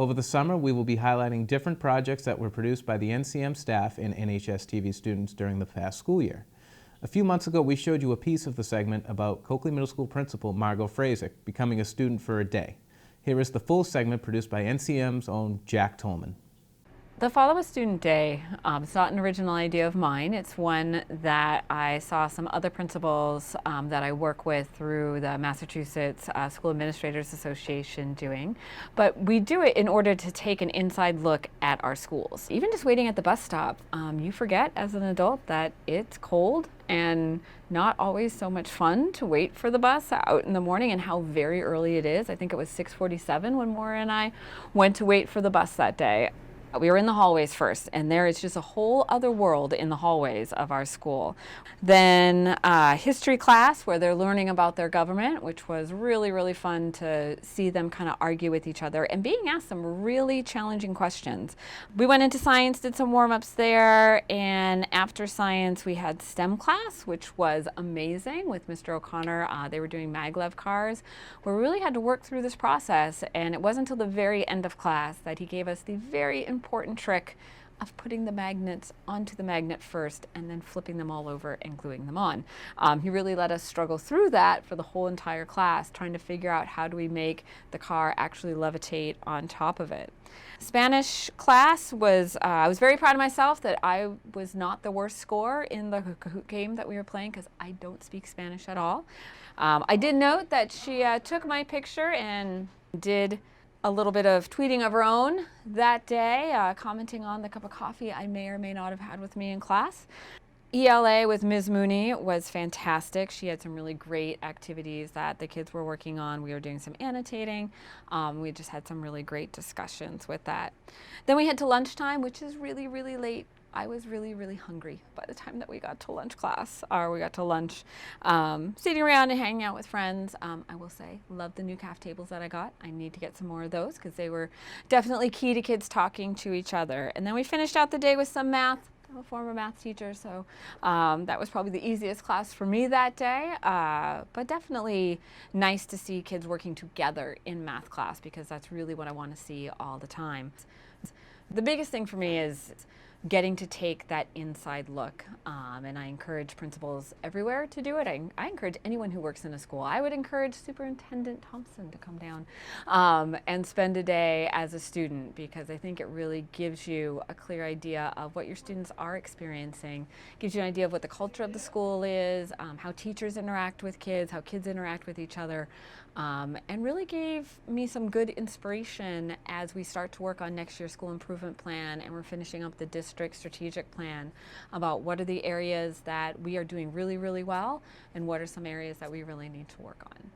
Over the summer, we will be highlighting different projects that were produced by the NCM staff and NHS TV students during the past school year. A few months ago, we showed you a piece of the segment about Coakley Middle School principal Margot Frasick becoming a student for a day. Here is the full segment produced by NCM's own Jack Tolman. The Fall of a Student Day, it's not an original idea of mine. It's one that I saw some other principals that I work with through the Massachusetts School Administrators Association doing. But we do it in order to take an inside look at our schools. Even just waiting at the bus stop, you forget as an adult that it's cold and not always so much fun to wait for the bus out in the morning, and how very early it is. I think it was 6:47 when Maura and I went to wait for the bus that day. We were in the hallways first, and there is just a whole other world in the hallways of our school. Then history class, where they're learning about their government, which was really, really fun to see them kind of argue with each other and being asked some really challenging questions. We went into science, did some warm-ups there, and after science we had STEM class, which was amazing with Mr. O'Connor. They were doing maglev cars. We really had to work through this process, and it wasn't until the very end of class that he gave us the very important trick of putting the magnets onto the magnet first and then flipping them all over and gluing them on. He really let us struggle through that for the whole entire class, trying to figure out how do we make the car actually levitate on top of it. Spanish class was, I was very proud of myself that I was not the worst score in the Kahoot game that we were playing, because I don't speak Spanish at all. I did note that she took my picture and did a little bit of tweeting of her own that day, commenting on the cup of coffee I may or may not have had with me in class. ELA with Ms. Mooney was fantastic. She had some really great activities that the kids were working on. We were doing some annotating. We just had some really great discussions with that. Then we had to lunchtime, which is really, really late. I was really, really hungry by the time that we got to lunch class, or we got to lunch, sitting around and hanging out with friends. I will say, love the new CAF tables that I got. I need to get some more of those because they were definitely key to kids talking to each other. And then we finished out the day with some math. I'm a former math teacher, so that was probably the easiest class for me that day, but definitely nice to see kids working together in math class, because that's really what I want to see all the time. The biggest thing for me is getting to take that inside look, and I encourage principals everywhere to do it. I encourage anyone who works in a school. I would encourage Superintendent Thompson to come down and spend a day as a student, because I think it really gives you a clear idea of what your students are experiencing, gives you an idea of what the culture of the school is, how teachers interact with kids, how kids interact with each other, and really gave me some good inspiration as we start to work on next year's school improvement plan, and we're finishing up the district strategic plan about what are the areas that we are doing really, really well and what are some areas that we really need to work on.